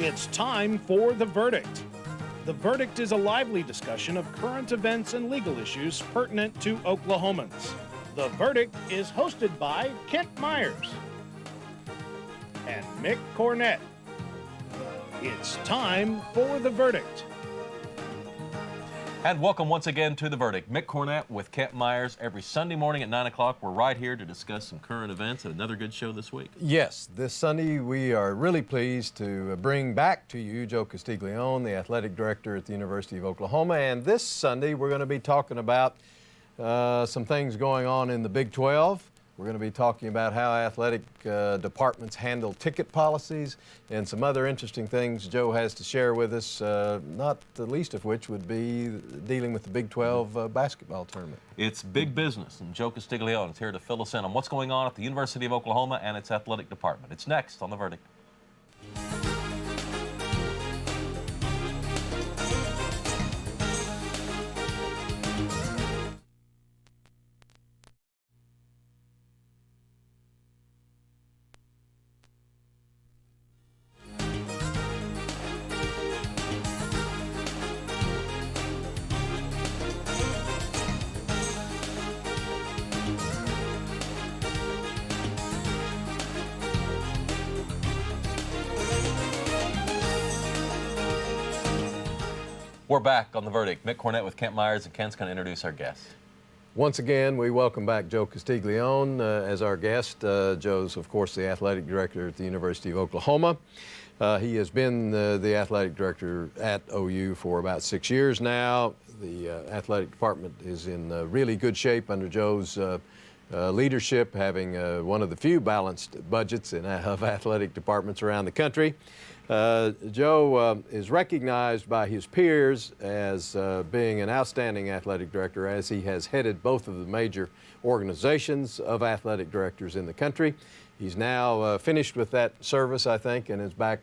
It's time for The Verdict. The Verdict is a lively discussion of current events and legal issues pertinent to Oklahomans. The Verdict is hosted by Kent Myers and Mick Cornett. It's time for The Verdict. And welcome once again to The Verdict. Mick Cornett with Kent Myers. Every Sunday morning at 9 o'clock, we're right here to discuss some current events and another good show this week. Yes, this Sunday we are really pleased to bring back to you Joe Castiglione, the athletic director at the University of Oklahoma. And this Sunday we're going to be talking about some things going on in the Big 12. We're going to be talking about how athletic departments handle ticket policies and some other interesting things Joe has to share with us, not the least of which would be dealing with the Big 12 basketball tournament. It's big business, and Joe Castiglione is here to fill us in on what's going on at the University of Oklahoma and its athletic department. It's next on The Verdict. We're back on The Verdict. Mick Cornett with Kent Myers, and Kent's going to introduce our guest. Once again, we welcome back Joe Castiglione as our guest. Joe's, of course, the athletic director at the University of Oklahoma. He has been the athletic director at OU for about 6 years now. The athletic department is in really good shape under Joe's leadership, having one of the few balanced budgets of athletic departments around the country. Joe is recognized by his peers as being an outstanding athletic director, as he has headed both of the major organizations of athletic directors in the country. He's now finished with that service, I think, and is back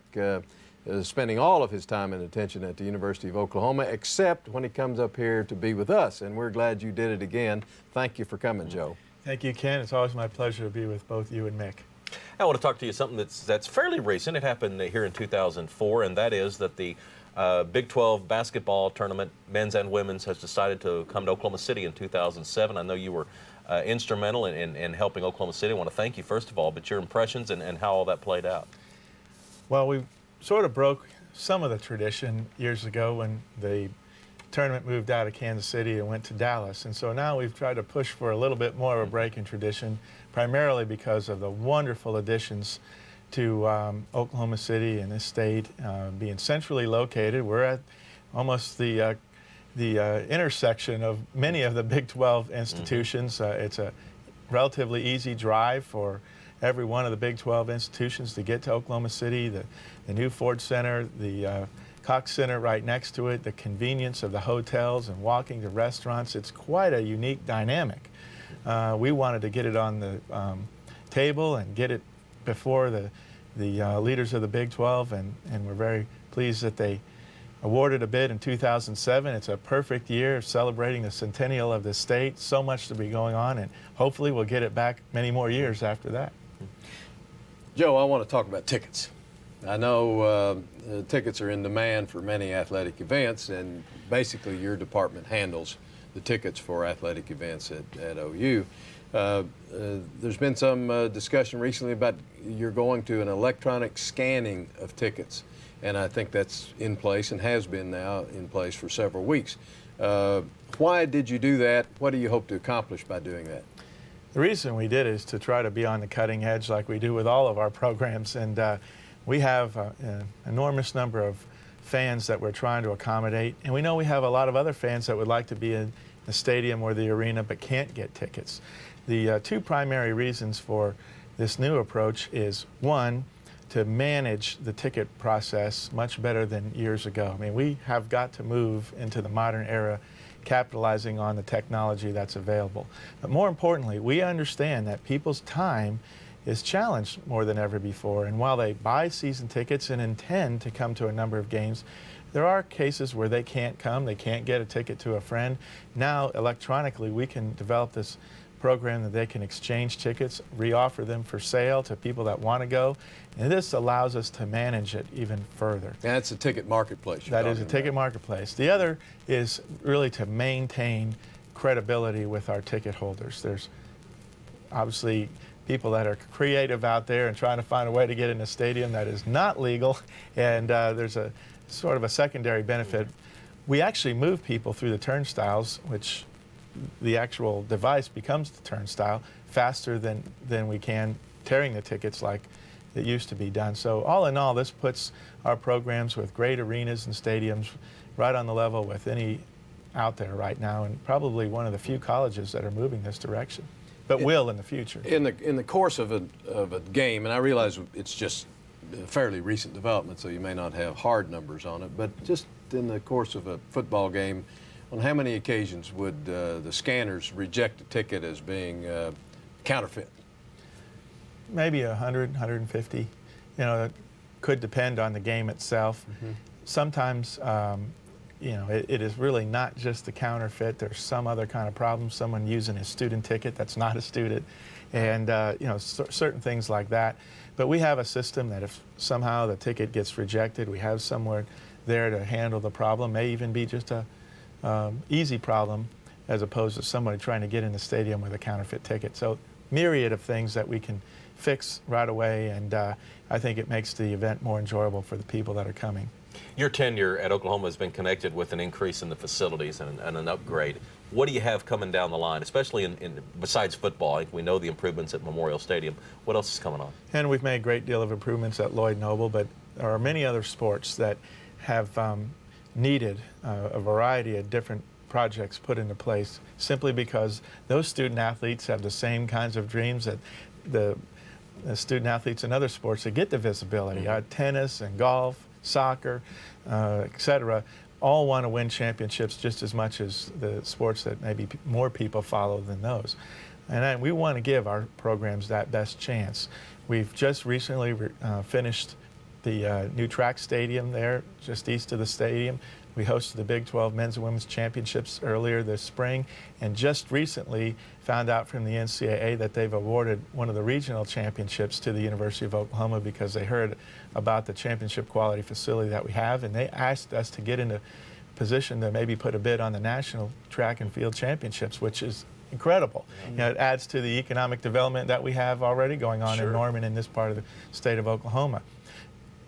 spending all of his time and attention at the University of Oklahoma, except when he comes up here to be with us, and we're glad you did it again. Thank you for coming, Joe. Thank you, Ken. It's always my pleasure to be with both you and Mick. I want to talk to you something that's fairly recent. It happened here in 2004, and that is that the Big 12 basketball tournament, men's and women's, has decided to come to Oklahoma City in 2007. I know you were instrumental in helping Oklahoma City. I want to thank you, first of all, but your impressions and how all that played out. Well, we sort of broke some of the tradition years ago when the tournament moved out of Kansas City and went to Dallas. And so now we've tried to push for a little bit more of a break in tradition, primarily because of the wonderful additions to Oklahoma City and this state being centrally located. We're at almost the intersection of many of the Big 12 institutions. It's a relatively easy drive for every one of the Big 12 institutions to get to Oklahoma City. The new Ford Center, the Cox Center right next to it, the convenience of the hotels and walking to restaurants. It's quite a unique dynamic. We wanted to get it on the table and get it before the leaders of the Big 12, and we're very pleased that they awarded a bid in 2007. It's a perfect year celebrating the centennial of the state. So much to be going on, and hopefully we'll get it back many more years after that. Joe, I want to talk about tickets. I know tickets are in demand for many athletic events, and basically your department handles the tickets for athletic events at OU. There's been some discussion recently about you're going to an electronic scanning of tickets, and I think that's in place and has been now in place for several weeks. Why did you do that? What do you hope to accomplish by doing that? The reason we did is to try to be on the cutting edge like we do with all of our programs, and we have an enormous number of fans that we're trying to accommodate, and we know we have a lot of other fans that would like to be in the stadium or the arena but can't get tickets. The two primary reasons for this new approach is, one, to manage the ticket process much better than years ago. I mean, we have got to move into the modern era, capitalizing on the technology that's available. But more importantly, we understand that people's time is challenged more than ever before. And while they buy season tickets and intend to come to a number of games, there are cases where they can't come, they can't get a ticket to a friend. Now, electronically, we can develop this program that they can exchange tickets, re-offer them for sale to people that want to go. And this allows us to manage it even further. That's a ticket marketplace. That is a ticket marketplace. The other is really to maintain credibility with our ticket holders. There's obviously people that are creative out there and trying to find a way to get in a stadium that is not legal, and there's a sort of a secondary benefit. We actually move people through the turnstiles, which the actual device becomes the turnstile faster than we can tearing the tickets like it used to be done. So all in all, this puts our programs with great arenas and stadiums right on the level with any out there right now, and probably one of the few colleges that are moving this direction, but will in the future. In the course of a game, and I realize it's just a fairly recent development, so you may not have hard numbers on it, but just in the course of a football game, on how many occasions would the scanners reject a ticket as being counterfeit? Maybe 100, 150. You know, it could depend on the game itself. Sometimes, you know, it is really not just the counterfeit. There's some other kind of problem, someone using a student ticket that's not a student, and you know, certain things like that. But we have a system that if somehow the ticket gets rejected, we have someone there to handle the problem. May even be just a easy problem as opposed to somebody trying to get in the stadium with a counterfeit ticket. So myriad of things that we can fix right away, and I think it makes the event more enjoyable for the people that are coming. Your tenure at Oklahoma has been connected with an increase in the facilities and an upgrade. What do you have coming down the line, especially in besides football? We know the improvements at Memorial Stadium. What else is coming on? And we've made a great deal of improvements at Lloyd Noble, but there are many other sports that have needed a variety of different projects put into place simply because those student athletes have the same kinds of dreams that the student athletes in other sports that get the visibility. Tennis and golf, soccer, etc., all want to win championships just as much as the sports that maybe more people follow than those. And we want to give our programs that best chance. We've just recently finished the new track stadium there, just east of the stadium. We hosted the Big 12 Men's and Women's Championships earlier this spring, and just recently found out from the NCAA that they've awarded one of the regional championships to the University of Oklahoma because they heard about the championship quality facility that we have, and they asked us to get into position to maybe put a bid on the national track and field championships, which is incredible. You know, it adds to the economic development that we have already going on in Norman in this part of the state of Oklahoma.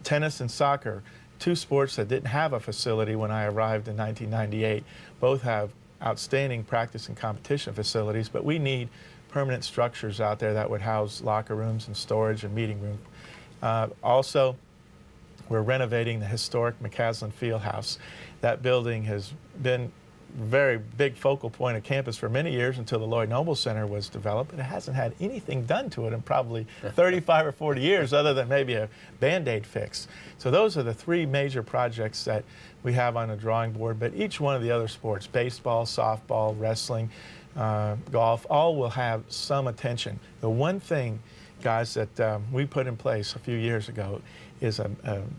Tennis and soccer, two sports that didn't have a facility when I arrived in 1998, both have outstanding practice and competition facilities, but we need permanent structures out there that would house locker rooms and storage and meeting room. Also, we're renovating the historic McCaslin Fieldhouse. That building has been a very big focal point of campus for many years until the Lloyd Noble Center was developed, but it hasn't had anything done to it in probably 35 or 40 years other than maybe a Band-Aid fix. So those are the three major projects that we have on the drawing board, but each one of the other sports, baseball, softball, wrestling, golf, all will have some attention. The one thing, guys, that we put in place a few years ago is a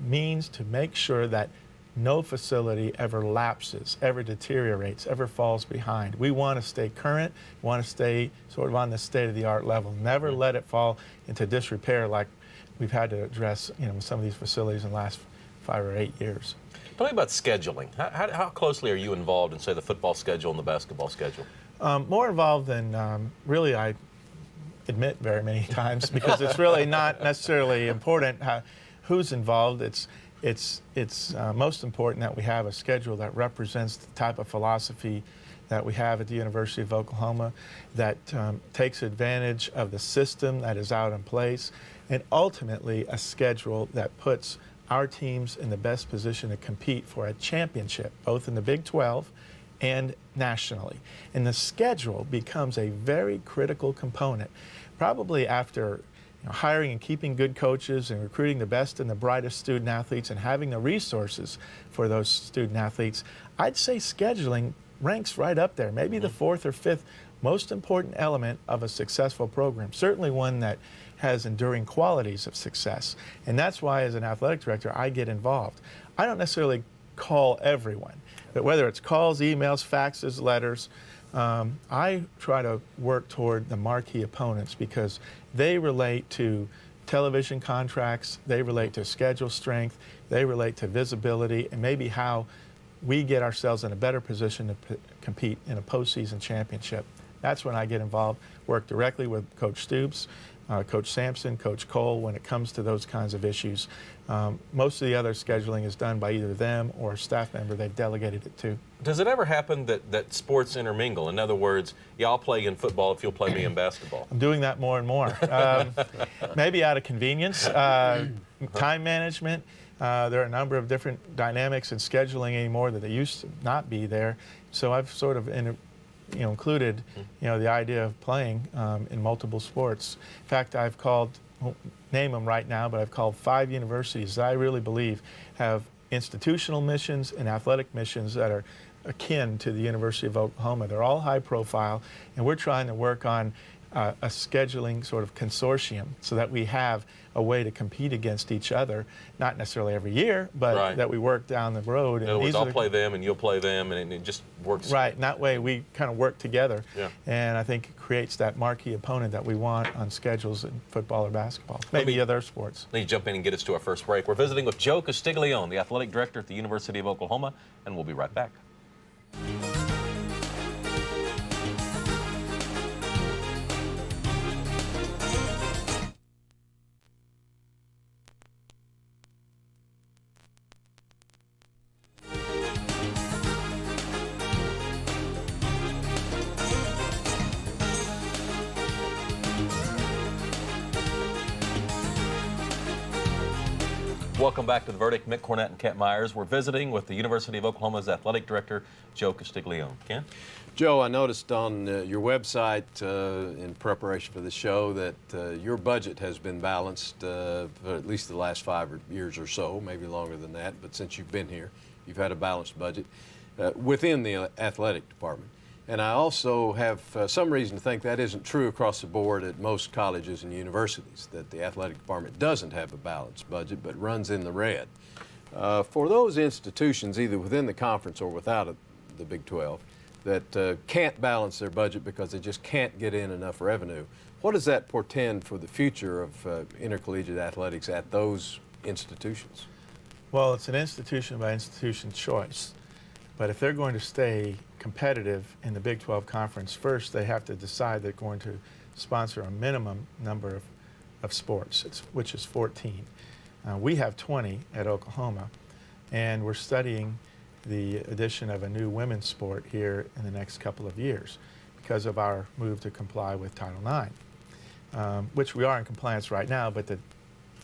means to make sure that no facility ever lapses, ever deteriorates, ever falls behind. We want to stay current, want to stay sort of on the state-of-the-art level, never let it fall into disrepair like we've had to address, you know, some of these facilities in the last 5 or 8 years. Tell me about scheduling. How closely are you involved in, say, the football schedule and the basketball schedule? More involved than really I admit very many times because it's really not necessarily important who's involved. It's most important that we have a schedule that represents the type of philosophy that we have at the University of Oklahoma, that takes advantage of the system that is out in place, and ultimately a schedule that puts our teams in the best position to compete for a championship, both in the Big 12 and nationally. And the schedule becomes a very critical component, probably after hiring and keeping good coaches and recruiting the best and the brightest student athletes and having the resources for those student athletes. I'd say scheduling ranks right up there, maybe the fourth or fifth most important element of a successful program, certainly one that has enduring qualities of success. And that's why, as an athletic director, I get involved. I don't necessarily call everyone, but whether it's calls, emails, faxes, letters, I try to work toward the marquee opponents because they relate to television contracts, they relate to schedule strength, they relate to visibility, and maybe how we get ourselves in a better position to compete in a postseason championship. That's when I get involved, work directly with Coach Stoops, Coach Sampson, Coach Cole when it comes to those kinds of issues. Most of the other scheduling is done by either them or a staff member they've delegated it to. Does it ever happen that sports intermingle? In other words, I'll play in football if you'll play me in basketball. I'm doing that more and more. Maybe out of convenience, time management. There are a number of different dynamics in scheduling anymore that they used to not be there. So I've sort of included the idea of playing in multiple sports. In fact, I've called, won't name them right now, but I've called 5 universities that I really believe have institutional missions and athletic missions that are akin to the University of Oklahoma. They're all high profile, and we're trying to work on a scheduling sort of consortium so that we have a way to compete against each other, not necessarily every year, but that we work down the road. In other words, I'll play them and you'll play them, and it just works. Right, and that way we kind of work together. Yeah. And I think it creates that marquee opponent that we want on schedules in football or basketball, maybe other sports. Let me jump in and get us to our first break. We're visiting with Joe Castiglione, the athletic director at the University of Oklahoma, and we'll be right back. Welcome back to The Verdict. Mick Cornett and Kent Myers. We're visiting with the University of Oklahoma's athletic director, Joe Castiglione. Ken? Joe, I noticed on your website in preparation for the show that your budget has been balanced for at least the last 5 years or so, maybe longer than that, but since you've been here, you've had a balanced budget within the athletic department. And I also have some reason to think that isn't true across the board at most colleges and universities, that the athletic department doesn't have a balanced budget but runs in the red. For those institutions, either within the conference or without the Big 12, that can't balance their budget because they just can't get in enough revenue, what does that portend for the future of intercollegiate athletics at those institutions? Well, it's an institution by institution choice. But if they're going to stay competitive in the Big 12 conference, first they have to decide they're going to sponsor a minimum number of sports, which is 14. We have 20 at Oklahoma, and we're studying the addition of a new women's sport here in the next couple of years because of our move to comply with Title IX, which we are in compliance right now, but the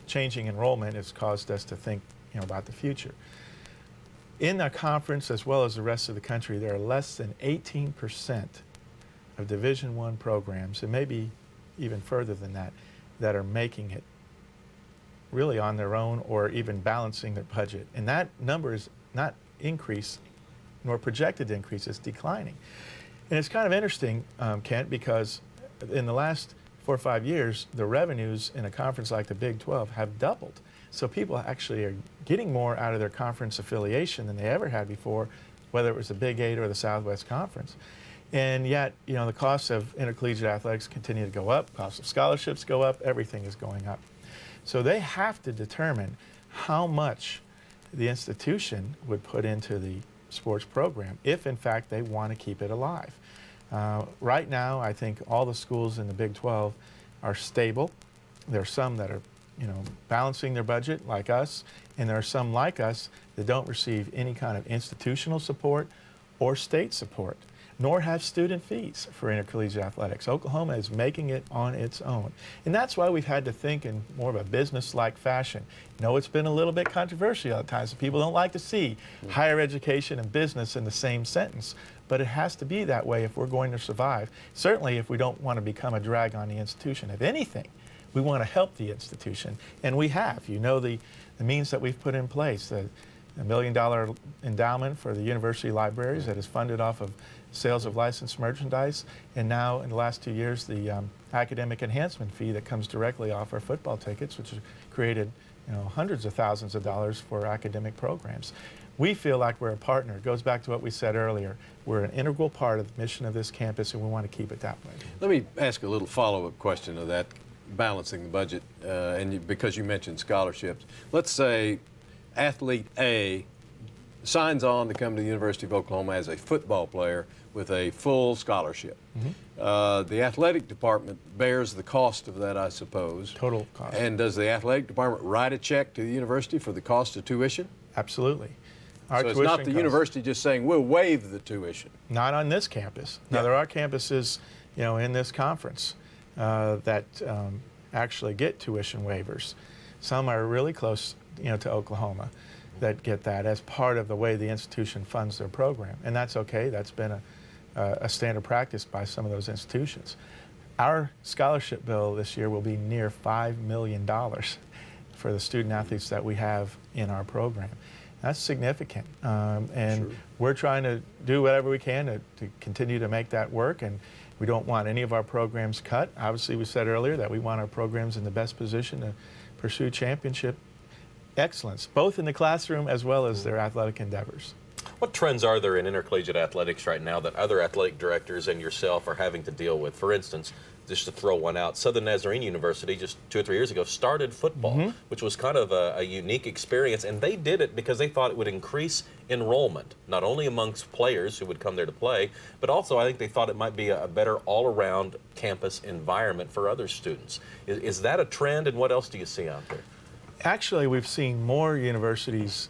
changing enrollment has caused us to think about the future. In the conference, as well as the rest of the country, there are less than 18% of Division I programs, and maybe even further than that, that are making it really on their own or even balancing their budget. And that number is not increase, nor projected to increase, it's declining. And it's kind of interesting, Kent, because in the last 4 or 5 years, the revenues in a conference like the Big 12 have doubled. So people actually are getting more out of their conference affiliation than they ever had before, whether it was the Big 8 or the Southwest Conference. And yet, the costs of intercollegiate athletics continue to go up, costs of scholarships go up, everything is going up. So they have to determine how much the institution would put into the sports program if, in fact, they want to keep it alive. Right now, I think all the schools in the Big 12 are stable. There are some that are balancing their budget like us, and there are some like us that don't receive any kind of institutional support or state support, nor have student fees for intercollegiate athletics. Oklahoma is making it on its own. And that's why we've had to think in more of a business-like fashion. It's been a little bit controversial at times. People don't like to see higher education and business in the same sentence, but it has to be that way if we're going to survive. Certainly if we don't want to become a drag on the institution. If anything, we want to help the institution, and we have. The means that we've put in place, the $1 million endowment for the university libraries that is funded off of sales of licensed merchandise, and now in the last 2 years, the academic enhancement fee that comes directly off our football tickets, which has created hundreds of thousands of dollars for academic programs. we feel like we're a partner. It goes back to what we said earlier. We're an integral part of the mission of this campus, and we want to keep it that way. Let me ask a little follow-up question of that, balancing the budget, because you mentioned scholarships. Let's say athlete A signs on to come to the University of Oklahoma as a football player with a full scholarship. The athletic department bears the cost of that, I suppose. Total cost. And does the athletic department write a check to the university for the cost of tuition? Absolutely. So it's not the university just saying, we'll waive the tuition. Not on this campus. Now, there are campuses, in this conference that actually get tuition waivers. Some are really close, to Oklahoma that get that as part of the way the institution funds their program. And that's okay. That's been a standard practice by some of those institutions. Our scholarship bill this year will be near $5 million for the student athletes that we have in our program. That's significant. And we're trying to do whatever we can to continue to make that work. And we don't want any of our programs cut. Obviously, we said earlier that we want our programs in the best position to pursue championship excellence, both in the classroom as well as their athletic endeavors. What trends are there in intercollegiate athletics right now that other athletic directors and yourself are having to deal with? For instance, just to throw one out, Southern Nazarene University just 2 or 3 years ago started football, which was kind of a unique experience, and they did it because they thought it would increase enrollment, not only amongst players who would come there to play, but also I think they thought it might be a better all-around campus environment for other students. Is that a trend, and what else do you see out there? Actually, we've seen more universities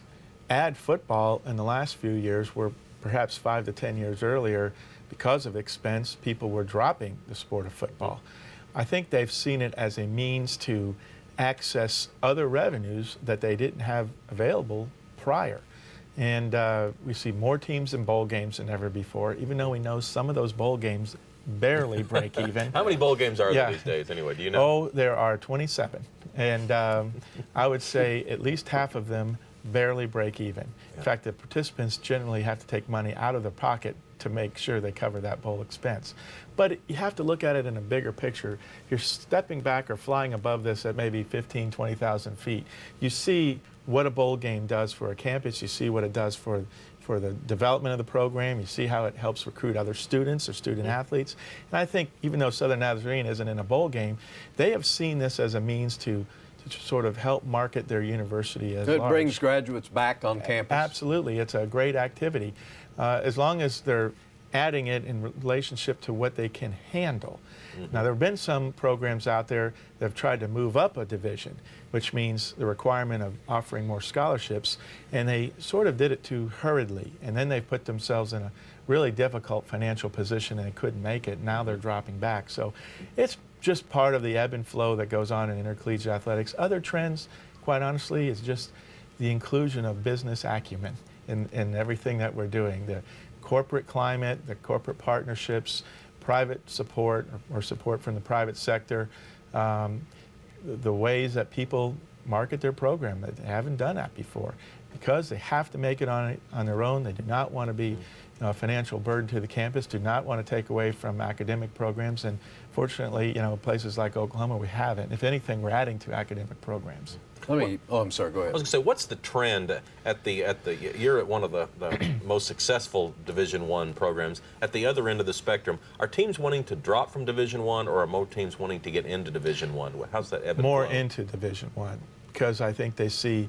add football in the last few years, where perhaps 5 to 10 years earlier, because of expense, people were dropping the sport of football. I think they've seen it as a means to access other revenues that they didn't have available prior. And we see more teams in bowl games than ever before, even though we know some of those bowl games barely break even. How many bowl games are there these days anyway? Do you know? Oh, there are 27. And I would say at least half of them barely break even. In fact, the participants generally have to take money out of their pocket to make sure they cover that bowl expense. But you have to look at it in a bigger picture. You're stepping back or flying above this at maybe 15, 20,000 feet. You see what a bowl game does for a campus. You see what it does for the development of the program. You see how it helps recruit other students or student athletes. And I think even though Southern Nazarene isn't in a bowl game, they have seen this as a means to sort of help market their university as large. It brings graduates back on campus. Absolutely. It's a great activity. As long as they're adding it in relationship to what they can handle. Now, there have been some programs out there that have tried to move up a division, which means the requirement of offering more scholarships, and they sort of did it too hurriedly, and then they put themselves in a really difficult financial position and they couldn't make it. Now they're dropping back. So it's just part of the ebb and flow that goes on in intercollegiate athletics. Other trends, quite honestly, is just the inclusion of business acumen in everything that we're doing. The corporate climate, the corporate partnerships, private support or support from the private sector, the ways that people market their program that they haven't done that before, because they have to make it on their own. They do not want to be a financial burden to the campus, do not want to take away from academic programs, and fortunately, places like Oklahoma, we haven't. If anything, we're adding to academic programs. I'm sorry, go ahead. I was going to say, what's the trend you're at one of the most successful Division I programs. At the other end of the spectrum, are teams wanting to drop from Division I, or are more teams wanting to get into Division I? How's that ebb and More flow? into Division I, because I think they see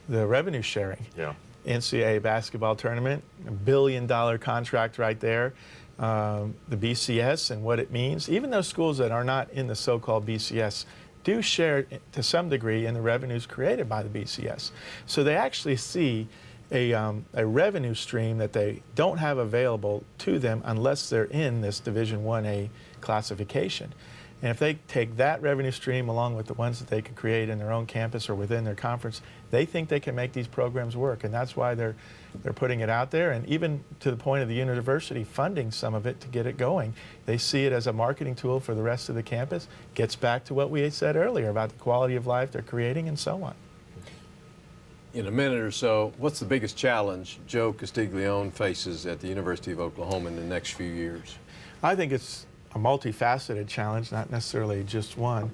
the revenue sharing. Yeah. NCAA basketball tournament, $1 billion contract right there. The BCS and what it means. Even those schools that are not in the so-called BCS do share to some degree in the revenues created by the BCS. So they actually see a revenue stream that they don't have available to them unless they're in this Division 1A classification. And if they take that revenue stream along with the ones that they can create in their own campus or within their conference, they think they can make these programs work. And that's why they're putting it out there. And even to the point of the university funding some of it to get it going, they see it as a marketing tool for the rest of the campus. Gets back to what we said earlier about the quality of life they're creating and so on. In a minute or so, what's the biggest challenge Joe Castiglione faces at the University of Oklahoma in the next few years? I think it's a multifaceted challenge, not necessarily just one.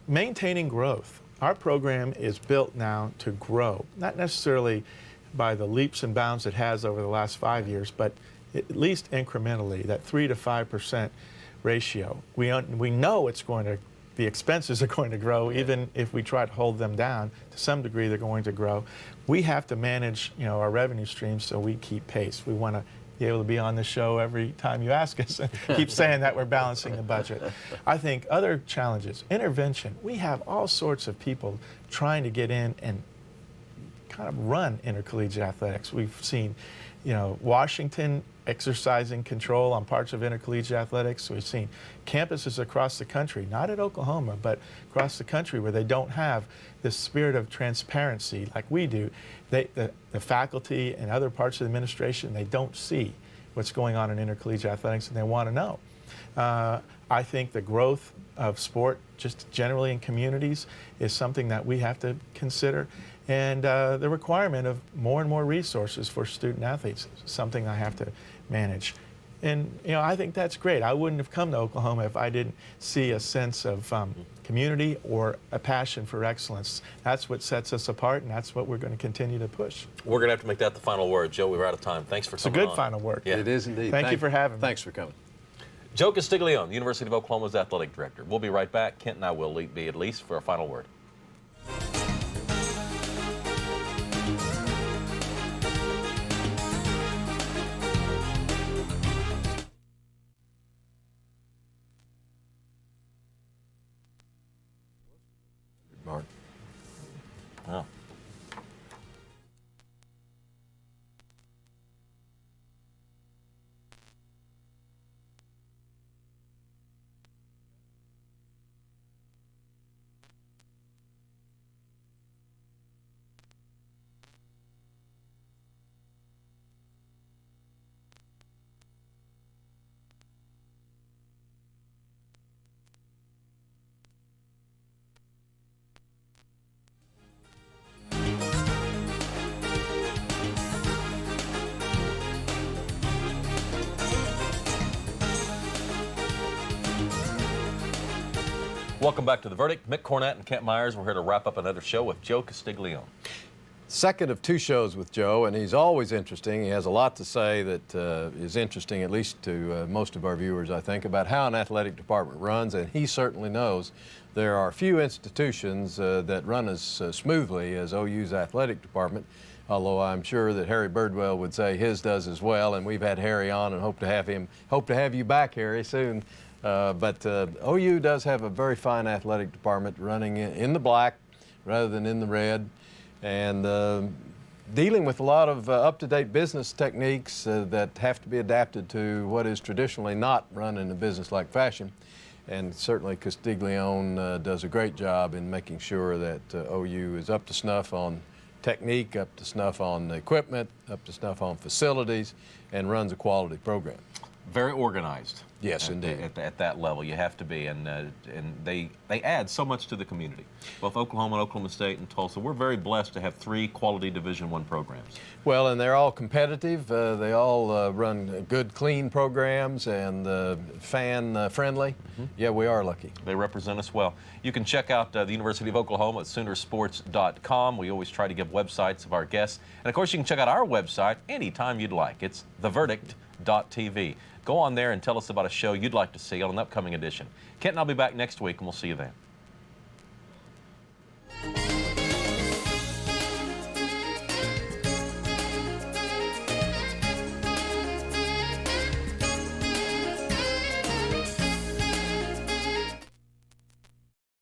Maintaining growth. Our program is built now to grow, not necessarily by the leaps and bounds it has over the last 5 years, but at least incrementally, that 3 to 5% ratio. We know it's going to, the expenses are going to grow, even if we try to hold them down. To some degree, they're going to grow. We have to manage, our revenue streams so we keep pace. We want to be able to be on the show every time you ask us and keep saying that we're balancing the budget. I think other challenges, intervention. We have all sorts of people trying to get in and kind of run intercollegiate athletics. We've seen, Washington exercising control on parts of intercollegiate athletics. We've seen campuses across the country, not at Oklahoma, but across the country where they don't have this spirit of transparency like we do. The faculty and other parts of the administration, they don't see what's going on in intercollegiate athletics, and they want to know. I think the growth of sport just generally in communities is something that we have to consider. And the requirement of more and more resources for student athletes is something I have to manage. And I think that's great. I wouldn't have come to Oklahoma if I didn't see a sense of community or a passion for excellence. That's what sets us apart, and that's what we're going to continue to push. We're going to have to make that the final word. Joe, we're out of time. Thanks for coming on. It's a good final word. Yeah. It is indeed. Thank you for having me. Thanks for coming. Joe Castiglione, University of Oklahoma's athletic director. We'll be right back. Kent and I will be at least for a final word. Mark. Oh. Welcome back to The Verdict. Mick Cornett and Kent Myers. We're here to wrap up another show with Joe Castiglione. Second of two shows with Joe, and he's always interesting. He has a lot to say that is interesting, at least to most of our viewers, I think, about how an athletic department runs, and he certainly knows there are few institutions that run as smoothly as OU's athletic department, although I'm sure that Harry Birdwell would say his does as well, and we've had Harry on and hope to have you back, Harry, soon. But OU does have a very fine athletic department running in the black rather than in the red, and dealing with a lot of up-to-date business techniques that have to be adapted to what is traditionally not run in a business-like fashion. And certainly Castiglione does a great job in making sure that OU is up to snuff on technique, up to snuff on equipment, up to snuff on facilities, and runs a quality program. Very organized. Yes, indeed. At that level, you have to be, and they add so much to the community. Both Oklahoma and Oklahoma State and Tulsa, we're very blessed to have 3 quality Division I programs. Well, and they're all competitive. They all run good, clean programs and fan-friendly. Mm-hmm. Yeah, we are lucky. They represent us well. You can check out the University of Oklahoma at Soonersports.com. We always try to give websites of our guests. And, of course, you can check out our website anytime you'd like. It's theverdict.tv. Go on there and tell us about a show you'd like to see on an upcoming edition. Kent and I'll be back next week, and we'll see you then.